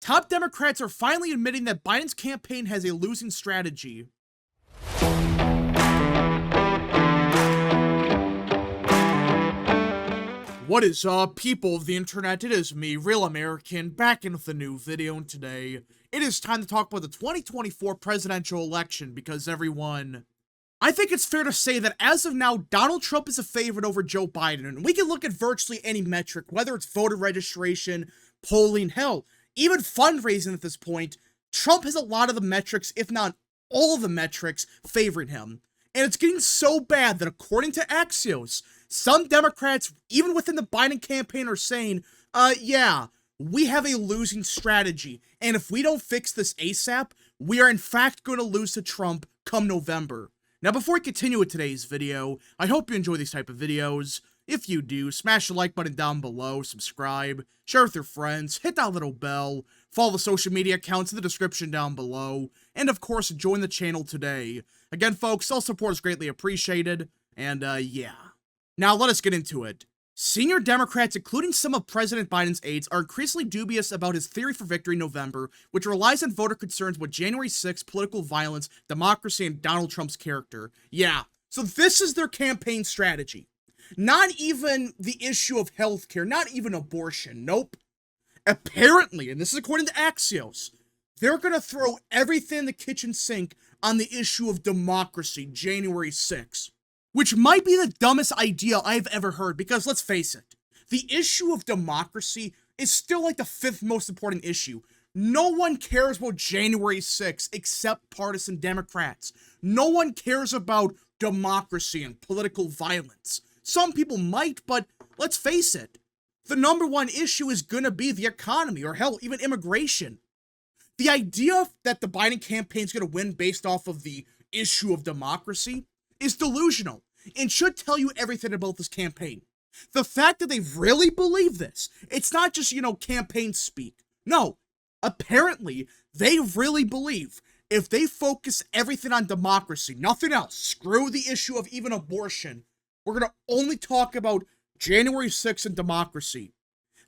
Top Democrats are finally admitting that Biden's campaign has a losing strategy. What is up, people of the internet? It is me, Real American, back in with a new video, and today it is time to talk about the 2024 presidential election because everyone... I think it's fair to say that as of now, Donald Trump is a favorite over Joe Biden, and we can look at virtually any metric, whether it's voter registration, polling, hell, even fundraising at this point. Trump has a lot of the metrics, if not all of the metrics, favoring him. And it's getting so bad that according to Axios, some Democrats, even within the Biden campaign, are saying, yeah, we have a losing strategy, and if we don't fix this ASAP, we are in fact going to lose to Trump come November. Now, before we continue with today's video, I hope you enjoy these type of videos. If you do, smash the like button down below, subscribe, share with your friends, hit that little bell, follow the social media accounts in the description down below, and of course, join the channel today. Again, folks, all support is greatly appreciated, and yeah. Now, let us get into it. Senior Democrats, including some of President Biden's aides, are increasingly dubious about his theory for victory in November, which relies on voter concerns with January 6th, political violence, democracy, and Donald Trump's character. Yeah, so this is their campaign strategy. Not even the issue of healthcare, not even abortion, nope. Apparently, and this is according to Axios, they're gonna throw everything in the kitchen sink on the issue of democracy, January 6th. Which might be the dumbest idea I've ever heard, because let's face it, the issue of democracy is still like the 5th most important issue. No one cares about January 6th except partisan Democrats. No one cares about democracy and political violence. Some people might, but let's face it, the #1 issue is gonna be the economy, or hell, even immigration. The idea that the Biden campaign is gonna win based off of the issue of democracy is delusional and should tell you everything about this campaign. The fact that they really believe this, it's not just, campaign speak. No, apparently they really believe if they focus everything on democracy, nothing else, screw the issue of even abortion, we're going to only talk about January 6th and democracy,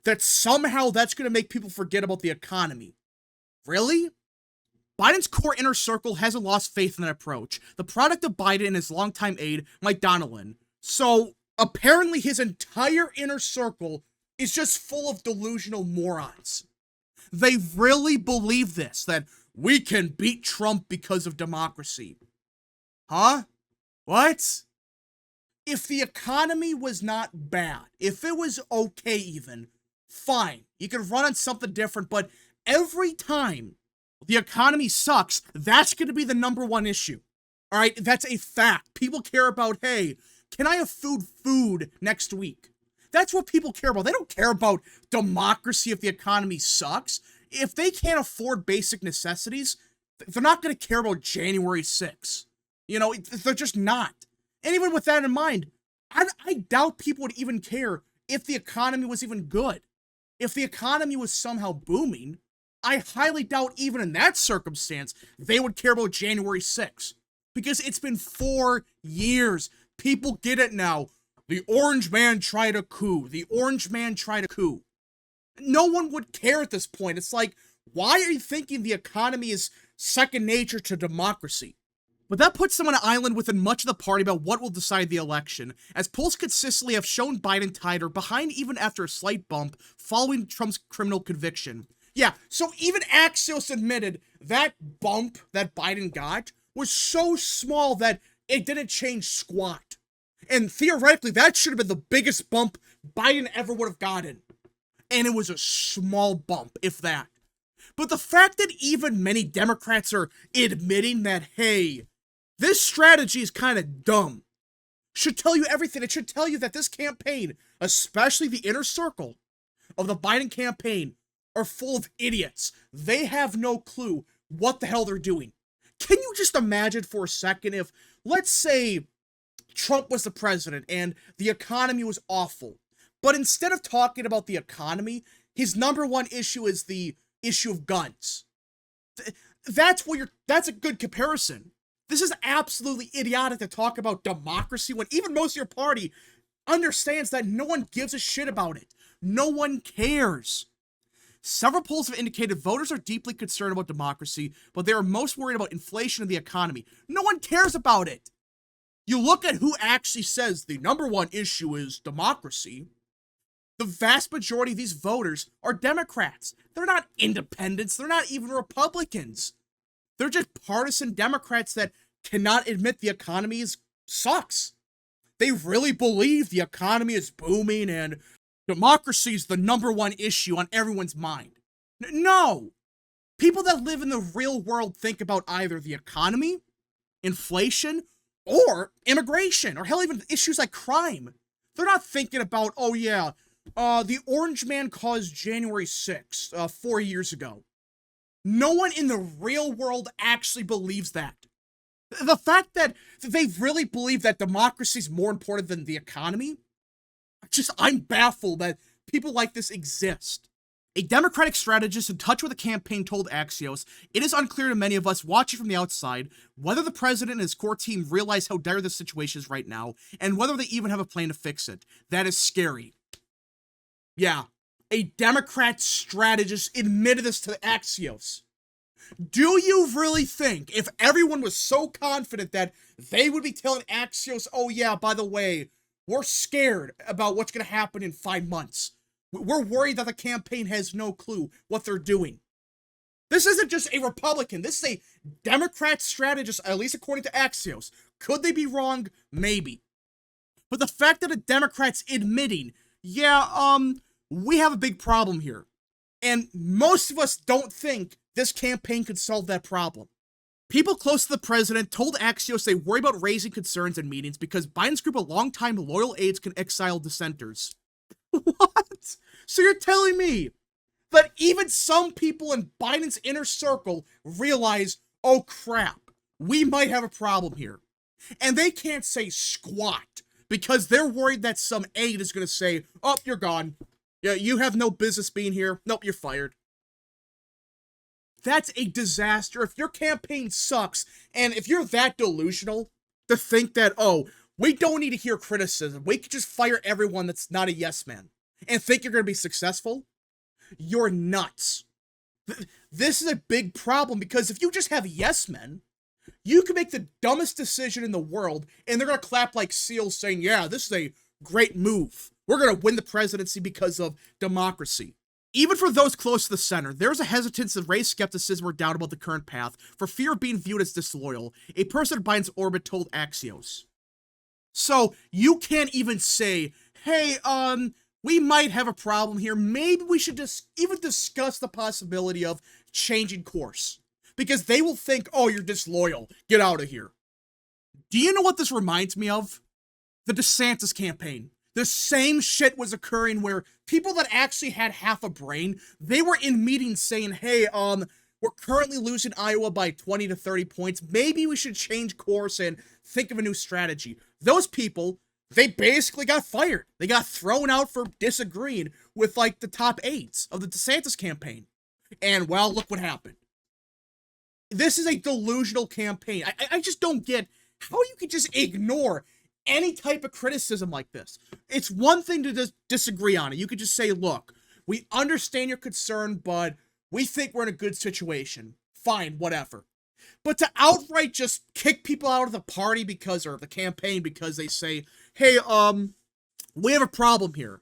that somehow that's going to make people forget about the economy. Really? Biden's core inner circle hasn't lost faith in that approach, the product of Biden and his longtime aide, Mike Donilon. So, apparently his entire inner circle is just full of delusional morons. They really believe this, that we can beat Trump because of democracy. Huh? What? If the economy was not bad, if it was okay even, fine, you could run on something different, but every time the economy sucks, that's going to be the #1 issue. All right, that's a fact. People care about, hey, can I have food next week? That's what people care about. They don't care about democracy if the economy sucks. If they can't afford basic necessities, they're not going to care about January 6th. They're just not. And even with that in mind, I doubt people would even care if the economy was even good. If the economy was somehow booming, I highly doubt even in that circumstance, they would care about January 6th. Because it's been 4 years. People get it now. The orange man tried a coup. The orange man tried a coup. No one would care at this point. It's like, why are you thinking the economy is second nature to democracy? But that puts them on an island within much of the party about what will decide the election, as polls consistently have shown Biden tighter, behind even after a slight bump following Trump's criminal conviction. Yeah, so even Axios admitted that bump that Biden got was so small that it didn't change squat. And theoretically, that should have been the biggest bump Biden ever would have gotten. And it was a small bump, if that. But the fact that even many Democrats are admitting that, hey, this strategy is kind of dumb, should tell you everything. It should tell you that this campaign, especially the inner circle of the Biden campaign, are full of idiots. They have no clue what the hell they're doing. Can you just imagine for a second if, let's say, Trump was the president and the economy was awful, but instead of talking about the economy, his #1 issue is the issue of guns. That's a good comparison. This is absolutely idiotic to talk about democracy when even most of your party understands that no one gives a shit about it. No one cares. Several polls have indicated voters are deeply concerned about democracy, but they are most worried about inflation and the economy. No one cares about it. You look at who actually says the number one issue is democracy. The vast majority of these voters are Democrats. They're not independents. They're not even Republicans. They're just partisan Democrats that cannot admit the economy sucks. They really believe the economy is booming and democracy is the number one issue on everyone's mind. No. People that live in the real world think about either the economy, inflation, or immigration, or hell, even issues like crime. They're not thinking about, oh yeah, the Orange Man caused January 6th, 4 years ago. No one in the real world actually believes that. The fact that they really believe that democracy is more important than the economy, I'm baffled that people like this exist. A Democratic strategist in touch with the campaign told Axios, "It is unclear to many of us watching from the outside whether the president and his core team realize how dire the situation is right now, and whether they even have a plan to fix it. That is scary." Yeah, a Democrat strategist admitted this to Axios. Do you really think if everyone was so confident that they would be telling Axios, oh yeah, by the way, we're scared about what's going to happen in 5 months. We're worried that the campaign has no clue what they're doing. This isn't just a Republican. This is a Democrat strategist, at least according to Axios. Could they be wrong? Maybe. But the fact that a Democrat's admitting, yeah, we have a big problem here. And most of us don't think this campaign could solve that problem. People close to the president told Axios they worry about raising concerns in meetings because Biden's group of longtime loyal aides can exile dissenters. What? So you're telling me that even some people in Biden's inner circle realize, oh crap, we might have a problem here. And they can't say squat because they're worried that some aide is going to say, oh, you're gone. Yeah, you have no business being here. Nope, you're fired. That's a disaster. If your campaign sucks, and if you're that delusional to think that, oh, we don't need to hear criticism, we could just fire everyone that's not a yes man, and think you're going to be successful, you're nuts. This is a big problem, because if you just have yes men, you can make the dumbest decision in the world, and they're going to clap like seals saying, yeah, this is a great move. We're going to win the presidency because of democracy. Even for those close to the center, there's a hesitance to raise skepticism or doubt about the current path for fear of being viewed as disloyal, a person in Biden's orbit told Axios. So, you can't even say, hey, we might have a problem here. Maybe we should just even discuss the possibility of changing course. Because they will think, oh, you're disloyal. Get out of here. Do you know what this reminds me of? The DeSantis campaign. The same shit was occurring where people that actually had half a brain, they were in meetings saying, hey, we're currently losing Iowa by 20 to 30 points. Maybe we should change course and think of a new strategy. Those people, they basically got fired. They got thrown out for disagreeing with, like, the top aides of the DeSantis campaign. And, well, look what happened. This is a delusional campaign. I just don't get how you could just ignore any type of criticism like this. It's one thing to disagree on it. You could just say, look, we understand your concern, but we think we're in a good situation. Fine, whatever. But to outright just kick people out of the party or the campaign because they say, hey, we have a problem here.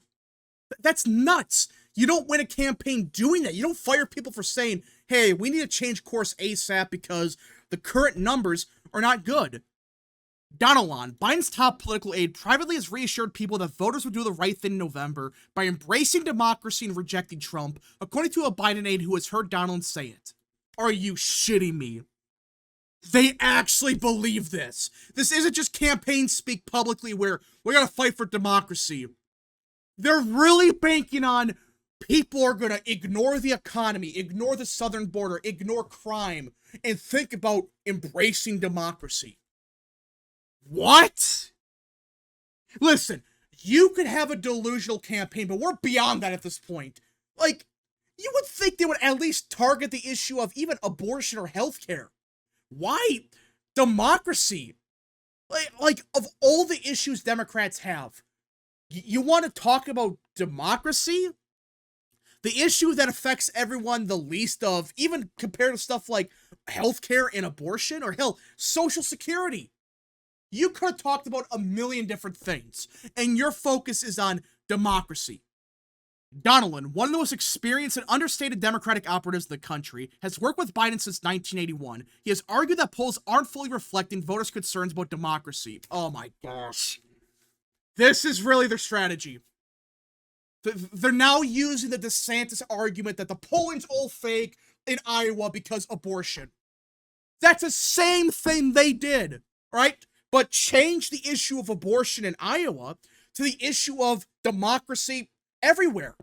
That's nuts. You don't win a campaign doing that. You don't fire people for saying, hey, we need to change course ASAP because the current numbers are not good. Donilon, Biden's top political aide, privately has reassured people that voters would do the right thing in November by embracing democracy and rejecting Trump, according to a Biden aide who has heard Donilon say it. Are you shitting me? They actually believe this. This isn't just campaign speak publicly where we gotta fight for democracy. They're really banking on people are gonna ignore the economy, ignore the southern border, ignore crime, and think about embracing democracy. What? Listen, you could have a delusional campaign, but we're beyond that at this point. Like, you would think they would at least target the issue of even abortion or healthcare. Why? Democracy. Like of all the issues Democrats have, you want to talk about democracy? the issue that affects everyone the least of, even compared to stuff like healthcare and abortion, or hell, Social Security. You could have talked about a million different things, and your focus is on democracy. Donilon, one of the most experienced and understated Democratic operatives in the country, has worked with Biden since 1981. He has argued that polls aren't fully reflecting voters' concerns about democracy. Oh my gosh. This is really their strategy. They're now using the DeSantis argument that the polling's all fake in Iowa because abortion. That's the same thing they did, right? But change the issue of abortion in Iowa to the issue of democracy everywhere.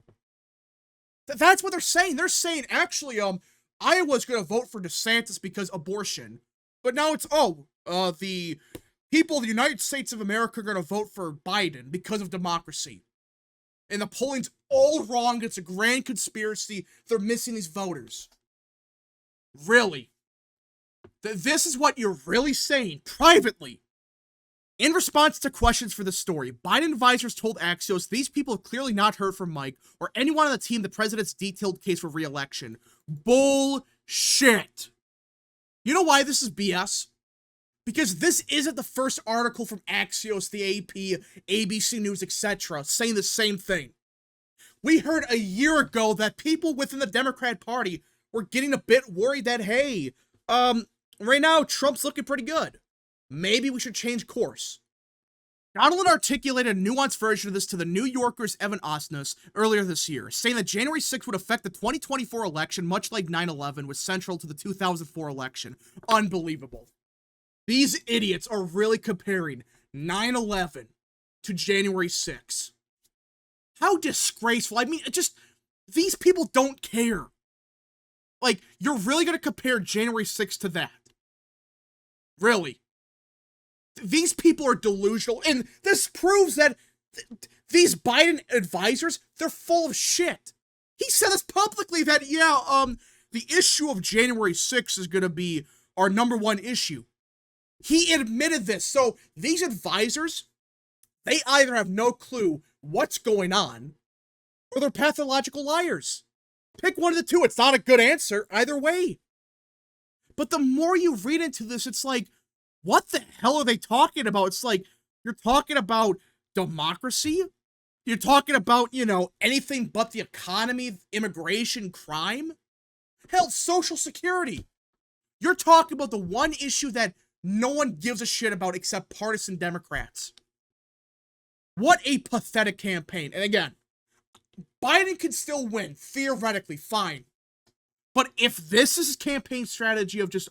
That's what they're saying. They're saying, actually, Iowa's going to vote for DeSantis because abortion. But now it's, the people of the United States of America are going to vote for Biden because of democracy. And the polling's all wrong. It's a grand conspiracy. They're missing these voters. Really? This is what you're really saying privately. In response to questions for the story, Biden advisors told Axios these people have clearly not heard from Mike or anyone on the team the president's detailed case for re-election. Bullshit. You know why this is BS? Because this isn't the first article from Axios, the AP, ABC News, etc. saying the same thing. We heard a year ago that people within the Democrat Party were getting a bit worried that, hey, right now Trump's looking pretty good. Maybe we should change course. Donilon articulated a nuanced version of this to the New Yorker's Evan Osnos earlier this year, saying that January 6th would affect the 2024 election much like 9/11 was central to the 2004 election. Unbelievable. These idiots are really comparing 9/11 to January 6th. How disgraceful. I mean, these people don't care. Like, you're really going to compare January 6th to that? Really? These people are delusional, and this proves that these Biden advisors, they're full of shit. He said this publicly that, the issue of January 6th is going to be our number one issue. He admitted this. So these advisors, they either have no clue what's going on, or they're pathological liars. Pick one of the two. It's not a good answer either way. But the more you read into this, it's like, what the hell are they talking about? It's like, you're talking about democracy? You're talking about, anything but the economy, immigration, crime? Hell, Social Security. You're talking about the one issue that no one gives a shit about except partisan Democrats. What a pathetic campaign. And again, Biden can still win, theoretically, fine. But if this is his campaign strategy of just,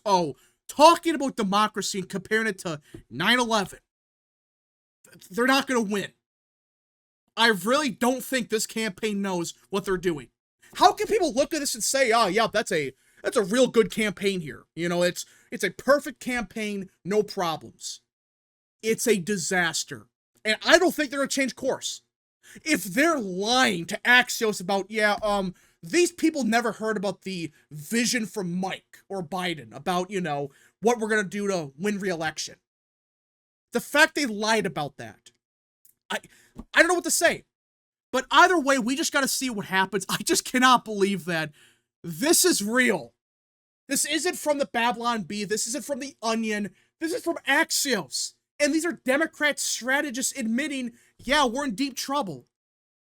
talking about democracy and comparing it to 9/11, they're not going to win. I really don't think this campaign knows what they're doing. How can people look at this and say, that's a real good campaign here. It's a perfect campaign, no problems. It's a disaster. And I don't think they're going to change course. If they're lying to Axios about, these people never heard about the vision from Mike or Biden about, what we're going to do to win re-election. The fact they lied about that, I don't know what to say. But either way, we just got to see what happens. I just cannot believe that this is real. This isn't from the Babylon Bee. This isn't from the Onion. This is from Axios. And these are Democrat strategists admitting, we're in deep trouble.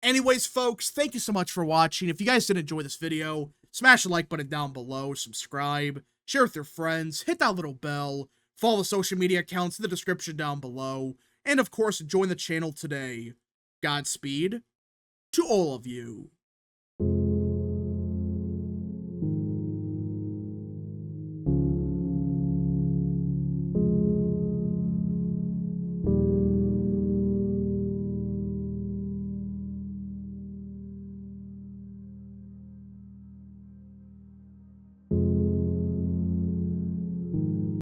Anyways, folks, thank you so much for watching. If you guys did enjoy this video, smash the like button down below, subscribe, share with your friends, hit that little bell, follow the social media accounts in the description down below, and of course, join the channel today. Godspeed to all of you.